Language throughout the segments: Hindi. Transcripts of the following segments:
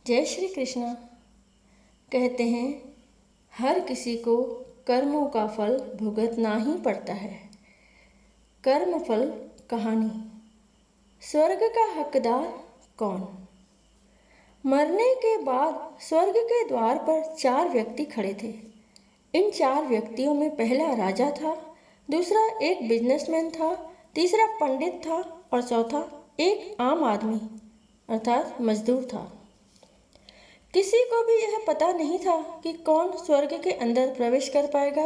जय श्री कृष्णा। कहते हैं हर किसी को कर्मों का फल भुगतना ही पड़ता है। कर्म फल कहानी। स्वर्ग का हकदार कौन? मरने के बाद स्वर्ग के द्वार पर 4 व्यक्ति खड़े थे। इन 4 व्यक्तियों में पहला राजा था, दूसरा एक बिजनेसमैन था, तीसरा पंडित था और चौथा एक आम आदमी अर्थात मजदूर था। किसी को भी यह पता नहीं था कि कौन स्वर्ग के अंदर प्रवेश कर पाएगा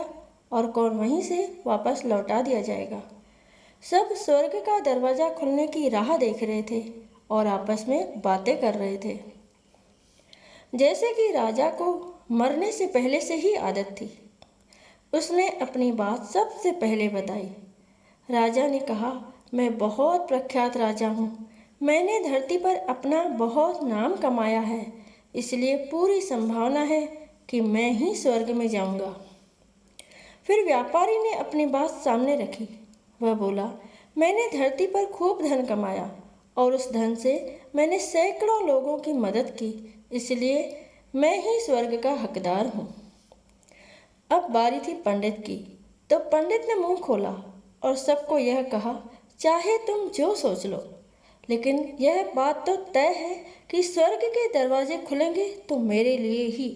और कौन वहीं से वापस लौटा दिया जाएगा। सब स्वर्ग का दरवाज़ा खुलने की राह देख रहे थे और आपस में बातें कर रहे थे। जैसे कि राजा को मरने से पहले से ही आदत थी, उसने अपनी बात सबसे पहले बताई। राजा ने कहा, मैं बहुत प्रख्यात राजा हूँ। मैंने धरती पर अपना बहुत नाम कमाया है, इसलिए पूरी संभावना है कि मैं ही स्वर्ग में जाऊंगा। फिर व्यापारी ने अपनी बात सामने रखी। वह बोला, मैंने धरती पर खूब धन कमाया और उस धन से मैंने सैकड़ों लोगों की मदद की, इसलिए मैं ही स्वर्ग का हकदार हूँ। अब बारी थी पंडित की, तो पंडित ने मुंह खोला और सबको यह कहा, चाहे तुम जो सोच लो, लेकिन यह बात तो तय है कि स्वर्ग के दरवाजे खुलेंगे तो मेरे लिए ही।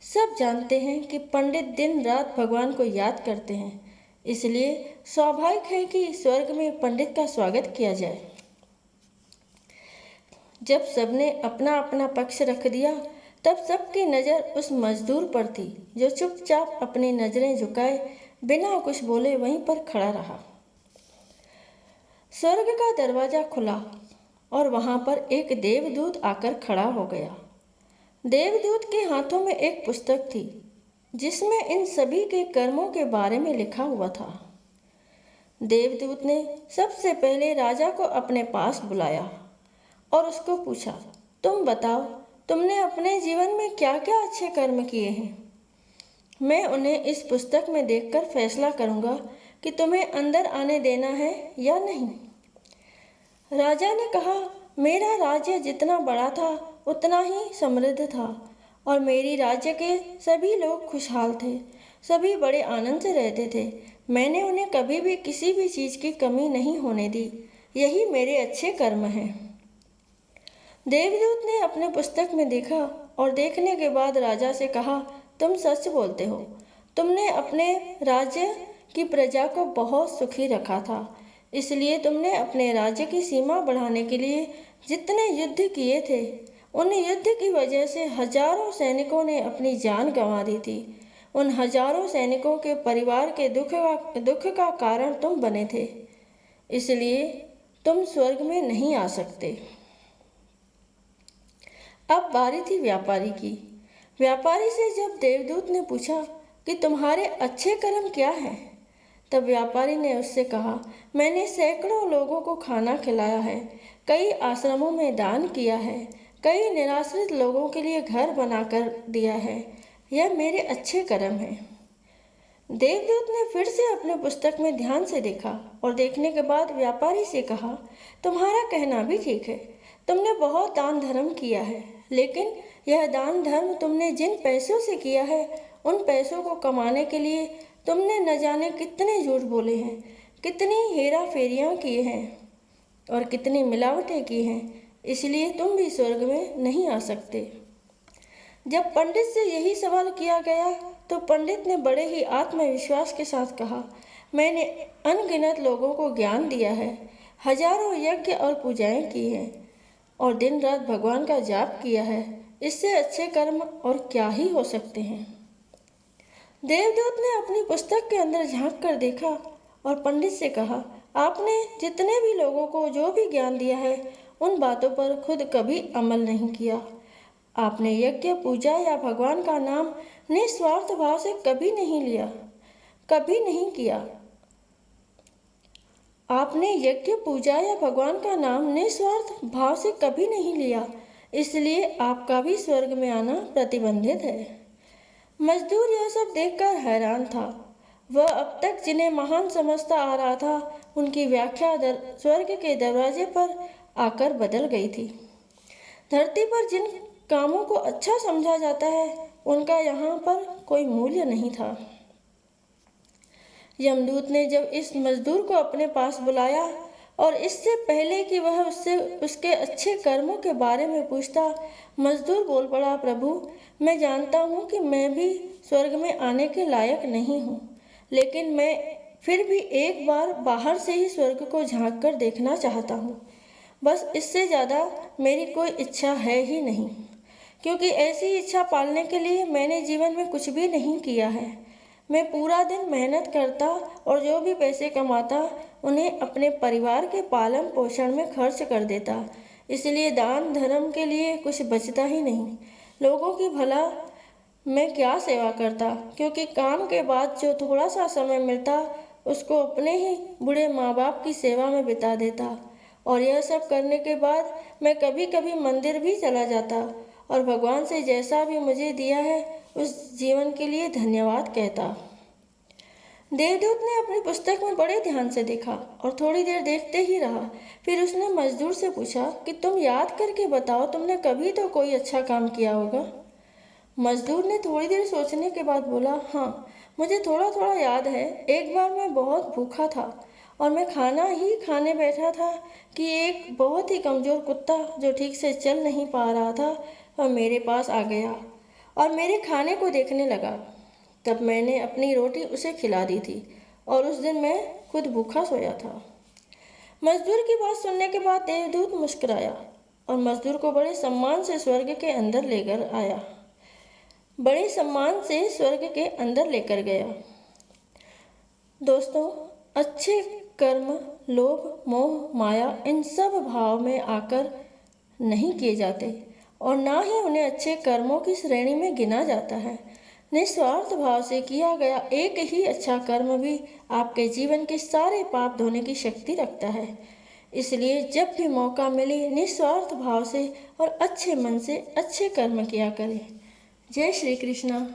सब जानते हैं कि पंडित दिन रात भगवान को याद करते हैं, इसलिए स्वाभाविक है कि स्वर्ग में पंडित का स्वागत किया जाए। जब सबने अपना अपना पक्ष रख दिया, तब सबकी नज़र उस मजदूर पर थी जो चुपचाप अपनी नज़रें झुकाए बिना कुछ बोले वहीं पर खड़ा रहा। स्वर्ग का दरवाज़ा खुला और वहाँ पर एक देवदूत आकर खड़ा हो गया। देवदूत के हाथों में एक पुस्तक थी जिसमें इन सभी के कर्मों के बारे में लिखा हुआ था। देवदूत ने सबसे पहले राजा को अपने पास बुलाया और उसको पूछा, तुम बताओ, तुमने अपने जीवन में क्या क्या अच्छे कर्म किए हैं? मैं उन्हें इस पुस्तक में देखकर फैसला करूँगा कि तुम्हें अंदर आने देना है या नहीं। राजा ने कहा, मेरा राज्य जितना बड़ा था उतना ही समृद्ध था और मेरी राज्य के सभी लोग खुशहाल थे। सभी बड़े आनंद से रहते थे। मैंने उन्हें कभी भी किसी भी चीज़ की कमी नहीं होने दी। यही मेरे अच्छे कर्म हैं। देवदूत ने अपने पुस्तक में देखा और देखने के बाद राजा से कहा, तुम सच बोलते हो। तुमने अपने राज्य की प्रजा को बहुत सुखी रखा था, इसलिए तुमने अपने राज्य की सीमा बढ़ाने के लिए जितने युद्ध किए थे, उन युद्ध की वजह से हजारों सैनिकों ने अपनी जान गंवा दी थी। उन हजारों सैनिकों के परिवार के दुख का कारण तुम बने थे, इसलिए तुम स्वर्ग में नहीं आ सकते। अब बारी थी व्यापारी की। व्यापारी से जब देवदूत ने पूछा कि तुम्हारे अच्छे कर्म क्या हैं, तब व्यापारी ने उससे कहा, मैंने सैकड़ों लोगों को खाना खिलाया है, कई आश्रमों में दान किया है, कई निराश्रित लोगों के लिए घर बनाकर दिया है। यह मेरे अच्छे कर्म हैं। देवदूत ने फिर से अपने पुस्तक में ध्यान से देखा और देखने के बाद व्यापारी से कहा, तुम्हारा कहना भी ठीक है। तुमने बहुत दान धर्म किया है, लेकिन यह दान धर्म तुमने जिन पैसों से किया है, उन पैसों को कमाने के लिए तुमने न जाने कितने झूठ बोले हैं, कितनी हेरा फेरियाँ की हैं और कितनी मिलावटें की हैं, इसलिए तुम भी स्वर्ग में नहीं आ सकते। जब पंडित से यही सवाल किया गया तो पंडित ने बड़े ही आत्मविश्वास के साथ कहा, मैंने अनगिनत लोगों को ज्ञान दिया है, हजारों यज्ञ और पूजाएं की हैं और दिन रात भगवान का जाप किया है। इससे अच्छे कर्म और क्या ही हो सकते हैं। देवदूत ने अपनी पुस्तक के अंदर झांक कर देखा और पंडित से कहा, आपने जितने भी लोगों को जो भी ज्ञान दिया है, उन बातों पर खुद कभी अमल नहीं किया। आपने यज्ञ पूजा या भगवान का नाम निस्वार्थ भाव से कभी नहीं लिया, कभी नहीं किया। आपने यज्ञ पूजा या भगवान का नाम निस्वार्थ भाव से कभी नहीं लिया, इसलिए आपका भी स्वर्ग में आना प्रतिबंधित है। मजदूर यह सब देखकर हैरान था। वह अब तक जिन्हें महान समझता आ रहा था, उनकी व्याख्या स्वर्ग के दरवाजे पर आकर बदल गई थी। धरती पर जिन कामों को अच्छा समझा जाता है उनका यहाँ पर कोई मूल्य नहीं था। यमदूत ने जब इस मजदूर को अपने पास बुलाया और इससे पहले कि वह उससे उसके अच्छे कर्मों के बारे में पूछता, मजदूर बोल पड़ा, प्रभु, मैं जानता हूँ कि मैं भी स्वर्ग में आने के लायक नहीं हूँ, लेकिन मैं फिर भी एक बार बाहर से ही स्वर्ग को झांक कर देखना चाहता हूँ। बस इससे ज़्यादा मेरी कोई इच्छा है ही नहीं, क्योंकि ऐसी इच्छा पालने के लिए मैंने जीवन में कुछ भी नहीं किया है। मैं पूरा दिन मेहनत करता और जो भी पैसे कमाता उन्हें अपने परिवार के पालन पोषण में खर्च कर देता, इसलिए दान धर्म के लिए कुछ बचता ही नहीं। लोगों की भला मैं क्या सेवा करता, क्योंकि काम के बाद जो थोड़ा सा समय मिलता उसको अपने ही बूढ़े माँ बाप की सेवा में बिता देता। और यह सब करने के बाद मैं कभी कभी मंदिर भी चला जाता और भगवान से जैसा भी मुझे दिया है उस जीवन के लिए धन्यवाद कहता। देवदूत ने अपनी पुस्तक में बड़े ध्यान से देखा और थोड़ी देर देखते ही रहा। फिर उसने मजदूर से पूछा कि तुम याद करके बताओ, तुमने कभी तो कोई अच्छा काम किया होगा। मजदूर ने थोड़ी देर सोचने के बाद बोला, हाँ, मुझे थोड़ा थोड़ा याद है। एक बार मैं बहुत भूखा था और मैं खाना ही खाने बैठा था कि एक बहुत ही कमज़ोर कुत्ता जो ठीक से चल नहीं पा रहा था वह मेरे पास आ गया और मेरे खाने को देखने लगा। तब मैंने अपनी रोटी उसे खिला दी थी और उस दिन मैं खुद भूखा सोया था। मजदूर की बात सुनने के बाद देवदूत मुस्कुराया और मजदूर को बड़े सम्मान से स्वर्ग के अंदर लेकर आया, बड़े सम्मान से स्वर्ग के अंदर लेकर गया। दोस्तों, अच्छे कर्म लोभ मोह माया इन सब भाव में आकर नहीं किए जाते और ना ही उन्हें अच्छे कर्मों की श्रेणी में गिना जाता है। निस्वार्थ भाव से किया गया एक ही अच्छा कर्म भी आपके जीवन के सारे पाप धोने की शक्ति रखता है। इसलिए जब भी मौका मिले निस्वार्थ भाव से और अच्छे मन से अच्छे कर्म किया करें। जय श्री कृष्णा।